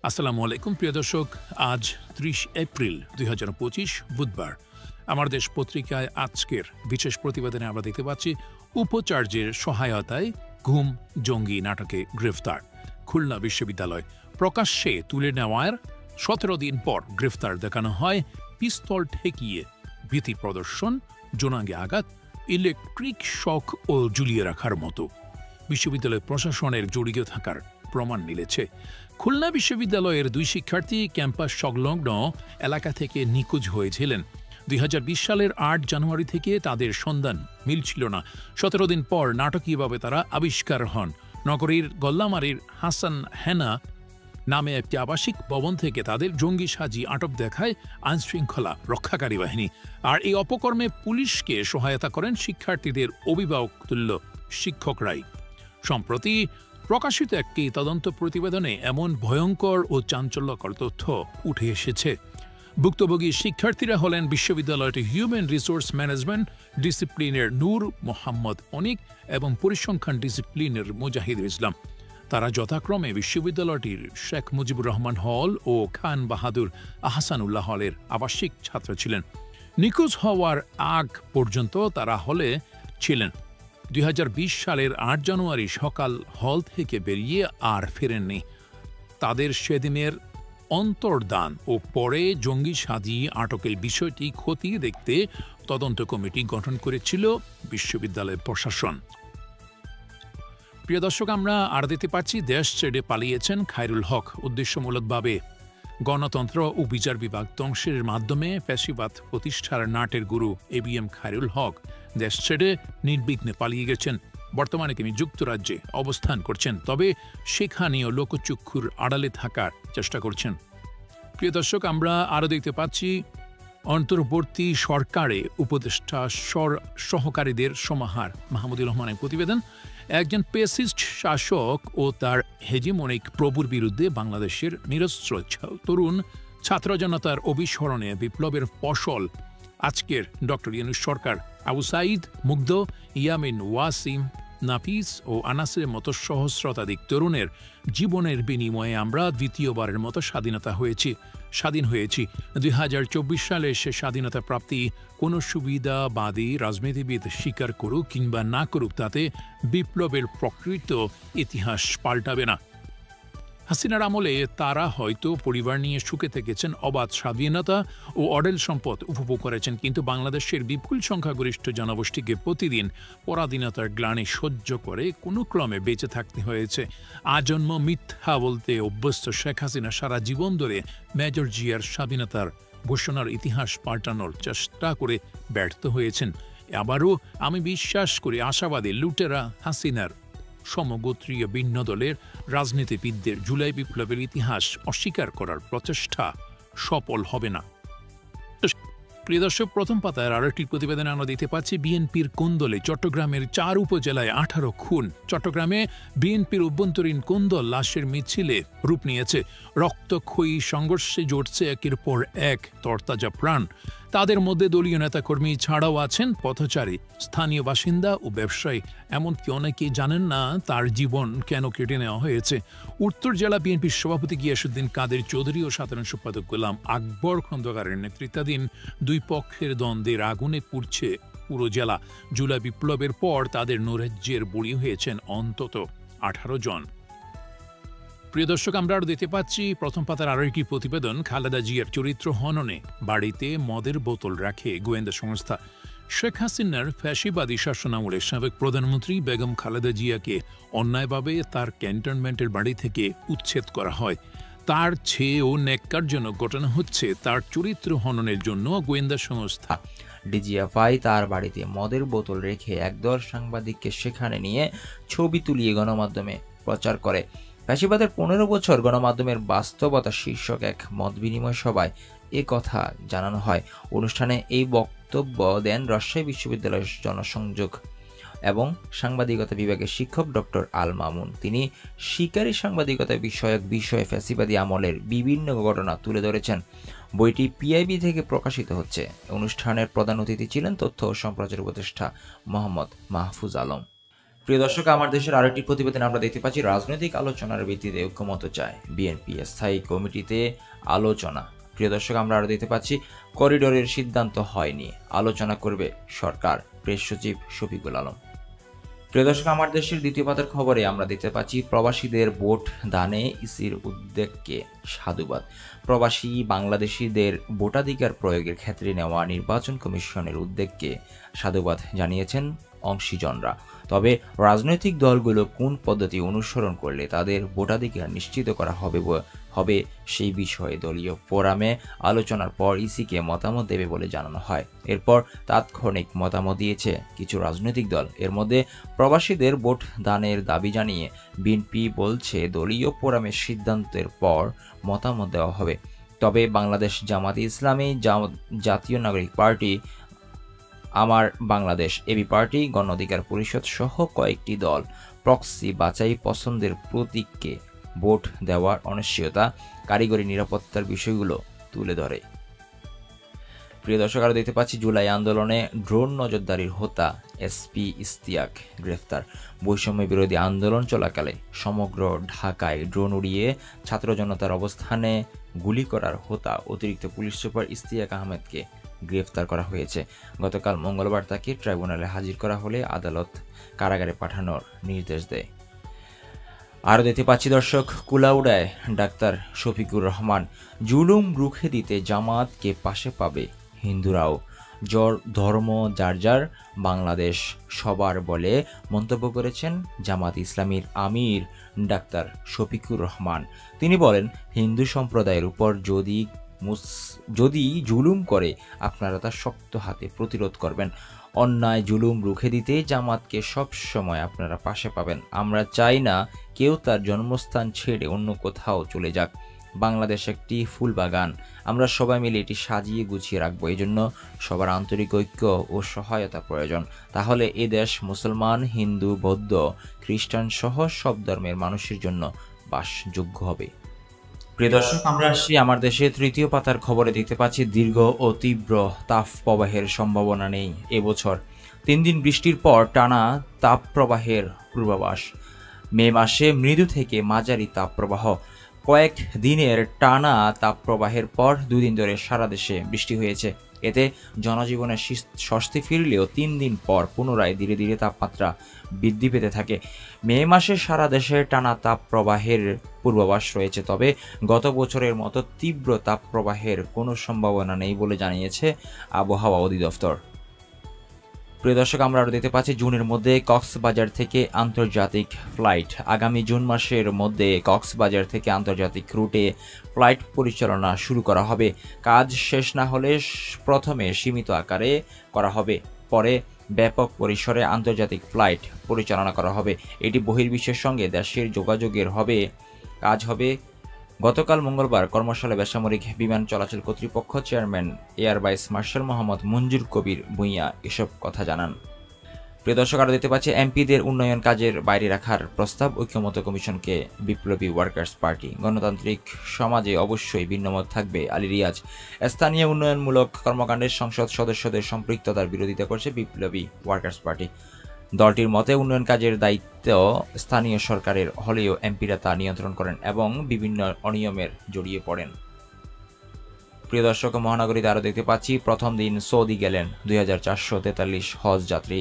আসসালামু আলাইকুম প্রিয় দর্শক, আজ ৩০ এপ্রিল ২০২৫ বুধবার। আমার দেশ পত্রিকায় আজকের বিশেষ প্রতিবেদনে আমরা দেখতে পাচ্ছি উপাচার্যের সহায়তায় ঘুম জঙ্গি নাটকে গ্রেফতার। খুলনা বিশ্ববিদ্যালয় প্রকাশ্যে তুলে নেওয়ার ১৭ দিন পর গ্রেফতার দেখানো হয়। পিস্তল ঠেকিয়ে ভীতি প্রদর্শন, জোনাঙ্গে আঘাত, ইলেকট্রিক শক ও ঝুলিয়ে রাখার মতো বিশ্ববিদ্যালয় প্রশাসনের জড়িত থাকার প্রমাণ মিলেছে। খুলনা বিশ্ববিদ্যালয়ের দুই শিক্ষার্থী ক্যাম্পাস সংলগ্ন এলাকা থেকে নিখোঁজ হয়েছিলেন। ২০২০ সালের ৮ জানুয়ারি থেকে তাদের সন্ধান মিলছিল না। ১৭ দিন পর নাটকীয়ভাবে তারা আবিষ্কার হন। নগরীর গল্লামারীর হাসান হেনা নামে একটি আবাসিক ভবন থেকে তাদের জঙ্গি সাজিয়ে আটক দেখায় আইনশৃঙ্খলা রক্ষাকারী বাহিনী। আর এই অপকর্মে পুলিশকে সহায়তা করেন শিক্ষার্থীদের অভিভাবক তুল্য শিক্ষকরাই। সম্প্রতি প্রকাশিত একটি তদন্ত প্রতিবেদনে এমন ভয়ঙ্কর ও চাঞ্চল্যকর তথ্য উঠে এসেছে। ভুক্তভোগী শিক্ষার্থীরা হলেন বিশ্ববিদ্যালয়টির হিউম্যান রিসোর্স ম্যানেজমেন্ট ডিসিপ্লিনের নূর মোহাম্মদ অনিক এবং পরিসংখ্যান ডিসিপ্লিনের মুজাহিদুল ইসলাম। তারা যথাক্রমে বিশ্ববিদ্যালয়টির শেখ মুজিবুর রহমান হল ও খান বাহাদুর আহসানুল্লাহ হলের আবাসিক ছাত্র ছিলেন। নিখোঁজ হওয়ার আগ পর্যন্ত তারা হলে ছিলেন। ২০২০ সালের ৮ জানুয়ারি সকাল হল থেকে বেরিয়ে আর ফেরেননি। তাদের সেদিনের অন্তর্দান ও পরে জঙ্গি সাজিয়ে আটকের বিষয়টি খতিয়ে দেখতে তদন্ত কমিটি গঠন করেছিল বিশ্ববিদ্যালয় প্রশাসন। প্রিয় দর্শক, আমরা আর দিতে পারছি দেশ ছেড়ে পালিয়েছেন খায়রুল হক। উদ্দেশ্যমূলকভাবে গণতন্ত্র ও বিচার বিভাগ ধ্বংসের মাধ্যমে ফ্যাসিবাদ প্রতিষ্ঠার নাটের গুরু ABM খায়রুল হক দেশ ছেড়ে নির্বিঘ্নে পালিয়ে গেছেন। বর্তমানে তিনি যুক্তরাজ্যে অবস্থান করছেন, তবে সেখানেও লোকচক্ষুর আড়ালে থাকার চেষ্টা করছেন। প্রিয় দর্শক, আমরা আরও দেখতে পাচ্ছি অন্তর্বর্তী সরকারে উপদেষ্টা সহকারীদের সমাহার। মাহমুদুর রহমানের প্রতিবেদন। একজন পেসিস্ট শাসক ও তার হেজিমনিক প্রভুর বিরুদ্ধে বাংলাদেশের নিরস্ত্র তরুণ ছাত্র জনতার অভিস্মরণে বিপ্লবের ফসল আজকের ডক্টর ইউনূস সরকার। আবু সাঈদ, মুগ্ধ, ইয়ামিন, ওয়াসিম, নাফিস ও আনাসের মতো সহস্রতাধিক তরুণের জীবনের বিনিময়ে আমরা দ্বিতীয়বারের মতো স্বাধীন হয়েছি। ২০২৪ সালে সে স্বাধীনতা প্রাপ্তি কোনো সুবিধাবাদী রাজনীতিবিদ স্বীকার করুক কিংবা না করুক, তাতে বিপ্লবের প্রকৃত ইতিহাস পাল্টাবে না। হাসিনার আমলে তারা হয়তো পরিবার নিয়ে সুখে থেকেছেন, অবাধ স্বাধীনতা ও অঢেল সম্পদ উপভোগ করেছেন, কিন্তু বাংলাদেশের বিপুল সংখ্যাগরিষ্ঠ জনগোষ্ঠীকে প্রতিদিন পরাধীনতার গ্লানি সহ্য করে কোনো ক্রমে বেঁচে থাকতে হয়েছে। আজন্ম মিথ্যা বলতে অভ্যস্ত শেখ হাসিনা সারা জীবন ধরে মেজর জিয়ার স্বাধীনতার ঘোষণার ইতিহাস পাল্টানোর চেষ্টা করে ব্যর্থ হয়েছেন। আবারও আমি বিশ্বাস করি আশাবাদী লুটেরা হাসিনার সমগোত্রীয় ভিন্ন দলের রাজনীতিবিদদের জুলাই বিপ্লবের ইতিহাস অস্বীকার করার প্রচেষ্টা সফল হবে না। প্রিয় দর্শক, প্রথম পাতায় আরেকটি প্রতিবেদনে আমরা দেখতে পাচ্ছি বিএনপির কোন্দলে চট্টগ্রামের ৪ উপজেলায় ১৮ খুন। চট্টগ্রামে বিএনপির অভ্যন্তরীণ কোন্দল লাশের মিছিলে রূপ নিয়েছে। রক্তক্ষয়ী সংঘর্ষে জড়ছে একের পর এক তরতাজা প্রাণ। তাদের মধ্যে দলীয় নেতাকর্মী ছাড়াও আছেন পথচারী, স্থানীয় বাসিন্দা ও ব্যবসায়ী। এমনকি অনেকেই জানেন না তার জীবন কেন কেটে নেওয়া হয়েছে। উত্তর জেলা বিএনপির সভাপতি গিয়াসউদ্দিন কাদের চৌধুরী ও সাধারণ সম্পাদক গোলাম আকবর খন্দকারের নেতৃত্বাধীন দুই পক্ষের দ্বন্দ্বের আগুনে পুড়ছে পুরো জেলা। জুলাই বিপ্লবের পর তাদের নৈরাজ্যের বলি হয়েছেন অন্তত ১৮ জন। প্রিয় দর্শক, আমরা আরও দেখতে পাচ্ছি প্রথম পাতার আরও একটি প্রতিবেদন। খালেদা জিয়ার চরিত্র হননে বাড়িতে মদের বোতল রাখে গোয়েন্দা সংস্থা। শেখ হাসিনার ফ্যাসিবাদী শাসনামলে সাবেক প্রধানমন্ত্রী বেগম খালেদা জিয়াকে অন্যায়ভাবে তার ক্যান্টনমেন্টের বাড়ি থেকে উচ্ছেদ করা হয়। তার চেয়েও ন্যাক্কারজনক ঘটনা হচ্ছে তার চরিত্র হননের জন্য গোয়েন্দা সংস্থা ডিজিএফআই তার বাড়িতে মদের বোতল রেখে একদল সাংবাদিককে সেখানে নিয়ে ছবি তুলিয়ে গণমাধ্যমে প্রচার করে। ফ্যাসিবাদের ১৫ বছর গণমাধ্যমের বাস্তবতা শীর্ষক এক মত বিনিময় সভায় এ কথা জানানো হয়। অনুষ্ঠানে এই বক্তব্য দেন রাজশাহী বিশ্ববিদ্যালয়ের জনসংযোগ এবং সাংবাদিকতা বিভাগের শিক্ষক ডক্টর আল মামুন। তিনি শিকারী সাংবাদিকতা বিষয়ে ফ্যাসিবাদী আমলের বিভিন্ন ঘটনা তুলে ধরেছেন। বইটি পিআইবি থেকে প্রকাশিত হচ্ছে। অনুষ্ঠানের প্রধান অতিথি ছিলেন তথ্য ও সম্প্রচার উপদেষ্টা মোহাম্মদ মাহফুজ আলম। প্রিয় দর্শক, আমার দেশের আরেকটি প্রতিবেদনে আমরা দেখতে পাচ্ছি রাজনৈতিক আলোচনার ভিত্তিতে ঐক্যমত্য চায় বিএনপি, স্থায়ী কমিটিতে আলোচনা। প্রিয় দর্শক, আমরা আরো দেখতে পাচ্ছি করিডোরের সিদ্ধান্ত হয়নি, আলোচনা করবে সরকার, প্রেস সচিব শফিকুল আলম। প্রিয় দর্শক, আমার দেশের দ্বিতীয় পাতার খবরে আমরা দেখতে পাচ্ছি প্রবাসীদের ভোট দানে ইসির উদ্যোগকে সাধুবাদ। প্রবাসী বাংলাদেশিদের ভোটাধিকার প্রয়োগের ক্ষেত্রে নেওয়া নির্বাচন কমিশনের উদ্যোগকে সাধুবাদ জানিয়েছেন অংশীজনরা। তবে রাজনৈতিক দলগুলো কোন পদ্ধতি অনুসরণ করলে তাদের ভোটাধিকার নিশ্চিত করা হবে সেই বিষয়ে দলীয় ফোরামে আলোচনার পর ইসিকে মতামত দেবে বলে জানানো হয়। এরপর তাৎক্ষণিক মতামত দিয়েছে কিছু রাজনৈতিক দল। এর মধ্যে প্রবাসীদের ভোট দানের দাবি জানিয়ে বিএনপি বলছে দলীয় ফোরামের সিদ্ধান্তের পর মতামত দেওয়া হবে। তবে বাংলাদেশ জামাতে ইসলামী, জাতীয় নাগরিক পার্টি, আমার বাংলাদেশ এবি পার্টি, গণ অধিকার পরিষদ সহ কয়েকটি দল প্রক্সি বাছাই পছন্দের প্রতীককে ভোট দেওয়ার অনিশ্চয়তা, কারিগরি নিরাপত্তার বিষয়গুলো তুলে ধরে। প্রিয় দর্শক, আরো দেখতে পাচ্ছি জুলাই আন্দোলনে ড্রোন নজরদারির হোতা এসপি ইশতিয়াক গ্রেফতার। বৈষম্য বিরোধী আন্দোলন চলাকালে সমগ্র ঢাকায় ড্রোন উড়িয়ে ছাত্র জনতার অবস্থানে গুলি করার হোতা অতিরিক্ত পুলিশ সুপার ইশতিয়াক আহমেদকে গ্রেফতার করা হয়েছে। গতকাল মঙ্গলবার তাকে ট্রাইব্যুনালে হাজির করা হলে আদালত কারাগারে পাঠানোর নির্দেশ দেয়। আরও দেখতে পাচ্ছি দর্শক, কুলাউড়ায় ডাক্তার শফিকুর রহমান, জুলুম রুখে দিতে জামাতকে পাশে পাবে হিন্দুরাও, ধর্ম যার যার, বাংলাদেশ সবার বলে মন্তব্য করেছেন জামাত ইসলামীর আমির ডাক্তার শফিকুর রহমান। তিনি বলেন, হিন্দু সম্প্রদায়ের উপর যদি জুলুম করে আপনারা তা শক্ত হাতে প্রতিরোধ করবেন। অন্যায় জুলুম রুখে দিতে জামাতকে সব সময় আপনারা পাশে পাবেন। আমরা চাই না কেউ তার জন্মস্থান ছেড়ে অন্য কোথাও চলে যাক। বাংলাদেশ একটি ফুল বাগান, আমরা সবাই মিলে এটি সাজিয়ে গুছিয়ে রাখবো। এই জন্য সবার আন্তরিক ঐক্য ও সহায়তা প্রয়োজন। তাহলে এ দেশ মুসলমান, হিন্দু, বৌদ্ধ, খ্রিস্টান সহ সব ধর্মের মানুষের জন্য বাসযোগ্য হবে। প্রিয় দর্শক, আমরা আসছি আমার দেশে তৃতীয় পাতার খবরে দেখতে পাচ্ছি দীর্ঘ ও তীব্র তাপ প্রবাহের সম্ভাবনা নেই এবছর। 3 দিন বৃষ্টির পর টানা তাপ প্রবাহের পূর্বাভাস। মে মাসে মৃদু থেকে মাঝারি তাপ প্রবাহ। কয়েক দিনের টানা তাপ প্রবাহের পর 2 দিন ধরে সারা দেশে বৃষ্টি হয়েছে। এতে জনজীবনে স্বস্তি ফিরলেও 3 দিন পর পুনরায় ধীরে ধীরে তাপমাত্রা বৃদ্ধি পেতে থাকে। মে মাসে সারা দেশে টানা তাপ প্রবাহের পূর্বাভাস রয়েছে, তবে গত বছরের মতো তীব্র তাপ প্রবাহের কোনো সম্ভাবনা নেই বলে জানিয়েছে আবহাওয়া অধিদপ্তর। প্রিয় দর্শক, আমরা আরও দেখতে পাচ্ছি জুনের মধ্যে কক্সবাজার থেকে আন্তর্জাতিক ফ্লাইট। আগামী জুন মাসের মধ্যে কক্সবাজার থেকে আন্তর্জাতিক রুটে ফ্লাইট পরিচালনা শুরু করা হবে। কাজ শেষ না হলে প্রথমে সীমিত আকারে করা হবে, পরে ব্যাপক পরিসরে আন্তর্জাতিক ফ্লাইট পরিচালনা করা হবে। এটি বহির্বিশ্বের সঙ্গে দেশের যোগাযোগের কাজ হবে। গতকাল মঙ্গলবার কর্মশালা বেসামরিক বিমান চলাচল কর্তৃপক্ষ chairman air vice marshal Mohammad Manjur Kabir Bhuiyan এসব কথা জানান। প্রিয় দর্শক, আরও দেখতে পাচ্ছি এমপিদের উন্নয়ন কাজের বাইরে রাখার প্রস্তাব ঐক্যমত্য কমিশনকে বিপ্লবী ওয়ার্কার্স পার্টি। গণতান্ত্রিক সমাজে অবশ্যই ভিন্নমত থাকবে, আলী রিয়াজ। স্থানীয় উন্নয়নমূলক কর্মকাণ্ডের সংসদ সদস্যদের সম্পৃক্ততার বিরোধিতা করছে বিপ্লবী ওয়ার্কার্স পার্টি। দলটির মতে উন্নয়ন কাজের দায়িত্ব স্থানীয় সরকারের হলেও এমপিরা তা নিয়ন্ত্রণ করেন এবং বিভিন্ন অনিয়মের জড়িয়ে পড়েন। প্রিয় দর্শক, মহানগরীতে আরও দেখতে পাচ্ছি প্রথম দিন সৌদি গেলেন 2443 হজ যাত্রী।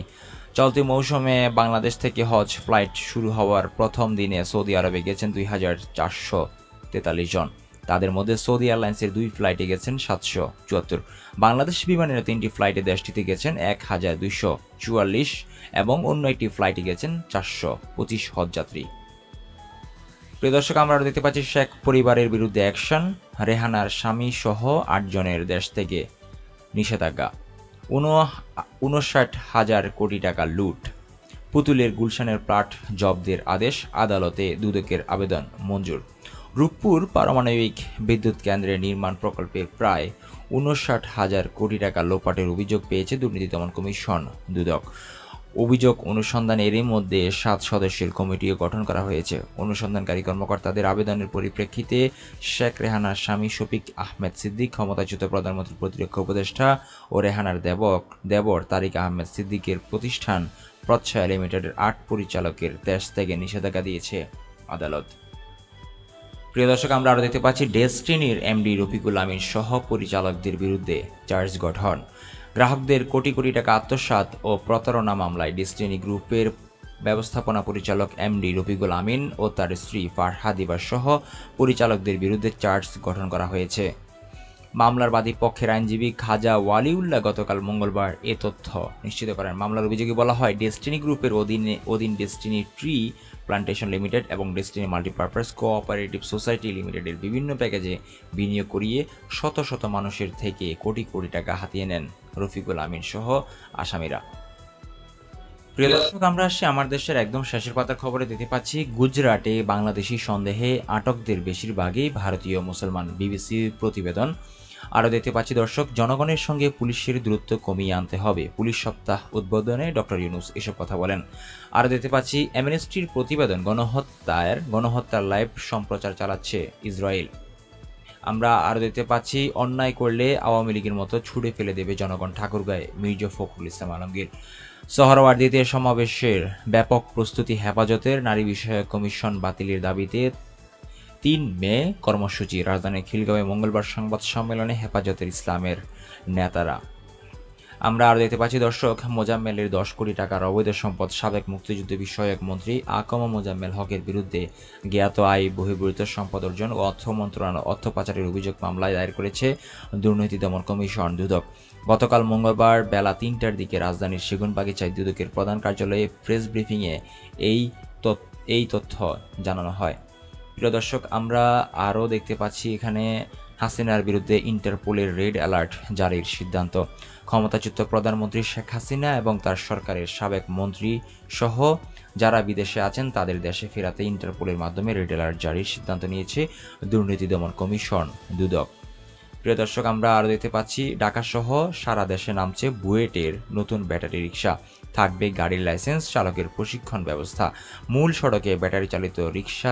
চলতি মৌসুমে বাংলাদেশ থেকে হজ ফ্লাইট শুরু হওয়ার প্রথম দিনে সৌদি আরবে গেছেন 2443 জন। তাদের মধ্যে সৌদি এয়ারলাইন্সের 2 ফ্লাইটে গেছেন 774। বাংলাদেশ বিমানের 3টি ফ্লাইটে দেশটিতে গেছেন 1244 এবং অন্য একটি ফ্লাইটে গেছেন 425 হজযাত্রী। প্রিয় দর্শক, আমরা দেখতে পাচ্ছি শেখ পরিবারের বিরুদ্ধে অ্যাকশন। রেহানার স্বামী সহ 8 জনের দেশ থেকে নিষেধাজ্ঞা। 59,000 কোটি টাকা লুট। পুতুলের গুলশানের প্লট জব্দের আদেশ, আদালতে দুদকের আবেদন মঞ্জুর। রূপপুর পারমাণবিক বিদ্যুৎ কেন্দ্রের নির্মাণ প্রকল্পে প্রায় 59,000 কোটি টাকা লোপাটের অভিযোগ পেয়েছে দুর্নীতি দমন কমিশন দুদক। অভিযোগ অনুসন্ধান এরই মধ্যে 7 সদস্যের কমিটিও গঠন করা হয়েছে। অনুসন্ধানকারী কর্মকর্তাদের আবেদনের পরিপ্রেক্ষিতে শেখ রেহানার স্বামী শফিক আহমেদ সিদ্দিক, ক্ষমতাচ্যুত প্রধানমন্ত্রীর প্রতিরক্ষা উপদেষ্টা ও রেহানার দেবর তারিক আহমেদ সিদ্দিকের প্রতিষ্ঠান প্রত্যয় লিমিটেডের 8 পরিচালকের দেশ থেকে নিষেধাজ্ঞা দিয়েছে আদালত। প্রিয় দর্শক, আমরা আরও দেখতে পাচ্ছি ডেস্টিনির এমডি রফিকুল আমিন সহ পরিচালকদের বিরুদ্ধে চার্জ গঠন। গ্রাহকদের কোটি কোটি টাকা আত্মসাৎ ও প্রতারণা মামলায় ডেস্টিনি গ্রুপের ব্যবস্থাপনা পরিচালক এমডি রফিকুল আমিন ও তার স্ত্রী ফারহাদিবা সহ পরিচালকদের বিরুদ্ধে চার্জ গঠন করা হয়েছে। মামলার বাদী পক্ষের আইনজীবী খাজা ওয়ালিউল্লাহ গতকাল মঙ্গলবার এ তথ্য নিশ্চিত করেন। মামলার অভিযোগে বলা হয়, ডেস্টিনি গ্রুপের অধীন ডেস্টিনি ট্রি প্লান্টেশন লিমিটেড এবং ডেস্টিনি মাল্টিপারপাস কোঅপারেটিভ সোসাইটি লিমিটেডের বিভিন্ন প্যাকেজে বিনিয়োগ করিয়ে শত শত মানুষের থেকে কোটি কোটি টাকা হাতিয়ে নেন রফিকুল আমিন সহ আসামিরা। প্রিয় দর্শক, আমরা আসছি আমার দেশের একদম শেষের পাতার খবরে দেখতে পাচ্ছি গুজরাটে বাংলাদেশি সন্দেহে আটকদের বেশিরভাগই ভারতীয় মুসলমান, বিবিসি প্রতিবেদন। আরও দেখতে পাচ্ছি দর্শক, জনগণের সঙ্গে পুলিশের দূরত্ব কমিয়ে আনতে হবে, পুলিশ সপ্তাহ উদ্বোধনে ডক্টর ইউনূস এসব কথা বলেন। আরও দেখতে পাচ্ছি অ্যামনেস্টির প্রতিবেদন, গণহত্যার লাইভ সম্প্রচার চালাচ্ছে ইসরায়েল। আমরা আরও দেখতে পাচ্ছি অন্যায় করলে আওয়ামী লীগের মতো ছুড়ে ফেলে দেবে জনগণ, ঠাকুরগাঁয়ে মির্জা ফখরুল ইসলাম আলমগীর। সোহরাওয়ার্দীতে সমাবেশের ব্যাপক প্রস্তুতি হেফাজতের, নারী বিষয়ক কমিশন বাতিলের দাবিতে 3 মে কর্মসূচি। রাজধানীর খিলগাঁওয়ে মঙ্গলবার সংবাদ সম্মেলনে হেফাজতের ইসলামের নেতারা। আমরা আরও দেখতে পাচ্ছি দর্শক, মোজাম্মেলের 10 কোটি টাকার অবৈধ সম্পদ। সাবেক মুক্তিযুদ্ধ বিষয়ক মন্ত্রী আকম মোজাম্মেল হকের বিরুদ্ধে জ্ঞাত আয় বহির্ভূত সম্পদ অর্জন ও অর্থ মন্ত্রণালয় অর্থ পাচারের অভিযোগ মামলায় দায়ের করেছে দুর্নীতি দমন কমিশন দুদক। গতকাল মঙ্গলবার বেলা 3টার দিকে রাজধানীর সেগুনবাগিচায় দুদকের প্রধান কার্যালয়ে প্রেস ব্রিফিংয়ে এই তথ্য জানানো হয়। প্রিয় দর্শক, আমরা আরও দেখতে পাচ্ছি এখানে হাসিনার বিরুদ্ধে ইন্টারপোলের রেড অ্যালার্ট জারির সিদ্ধান্ত। ক্ষমতাচ্যুত প্রধানমন্ত্রী শেখ হাসিনা এবং তার সরকারের সাবেক মন্ত্রী সহ যারা বিদেশে আছেন তাদের দেশে ফেরাতে ইন্টারপোলের মাধ্যমে রেড অ্যালার্ট জারির সিদ্ধান্ত নিয়েছে দুর্নীতি দমন কমিশন দুদক। প্রিয় দর্শক, আমরা আরও দেখতে পাচ্ছি ঢাকা সহ সারা দেশে নামছে বুয়েটের নতুন ব্যাটারি রিক্সা। থাকবে গাড়ির লাইসেন্স, চালকের প্রশিক্ষণ ব্যবস্থা। মূল সড়কে ব্যাটারি চালিত রিক্সা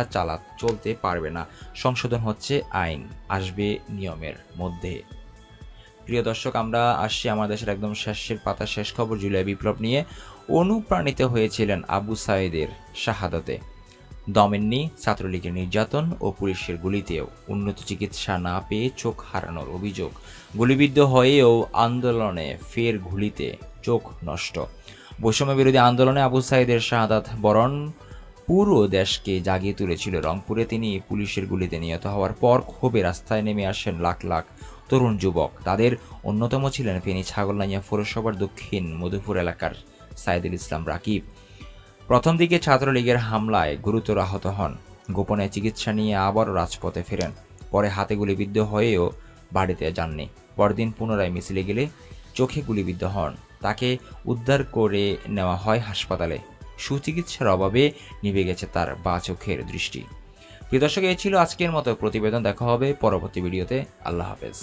চলতে পারবে না, সংশোধন হচ্ছে আইন, আসবে নিয়মের মধ্যে। প্রিয় দর্শক, আমরা আসছি আমার দেশের একদম শেষের পাতা, শেষ খবর। জুলাই বিপ্লব নিয়ে অনুপ্রাণিত হয়েছিলেন আবু সাঈদের শাহাদতে। দমেননি ছাত্রলীগের নির্যাতন ও পুলিশের গুলিতেও উন্নত চিকিৎসা না পেয়ে চোখ হারানোর অভিযোগ। গুলিবিদ্ধ হয়েও আন্দোলনে ফের গুলিতে চোখ নষ্ট। বৈষম্য বিরোধী আন্দোলনে আবু সাঈদের শাহাদাত বরণ পুরো দেশকে জাগিয়ে তুলেছিল। রংপুরে তিনি পুলিশের গুলিতে নিহত হওয়ার পর ক্ষোভে রাস্তায় নেমে আসেন লাখ লাখ তরুণ যুবক। তাদের অন্যতম ছিলেন ফেনী ছাগলনাইয়া পৌরসভার দক্ষিণ মধুপুর এলাকার সাইদুল ইসলাম রাকিব। প্রথম দিকে ছাত্রলীগের হামলায় গুরুতর আহত হন, গোপনে চিকিৎসা নিয়ে আবারও রাজপথে ফেরেন। পরে হাতে গুলিবিদ্ধ হয়েও বাড়িতে যাননি। পরদিন পুনরায় মিছিলে গেলে চোখে গুলিবিদ্ধ হন, তাকে উদ্ধার করে নেওয়া হয় হাসপাতালে। সুচিকিৎসার অভাবে নিভে গেছে তার বাঁ চোখের দৃষ্টি। প্রিয় দর্শক, এই ছিল আজকের মতো প্রতিবেদন। দেখা হবে পরবর্তী ভিডিওতে। আল্লাহ হাফেজ।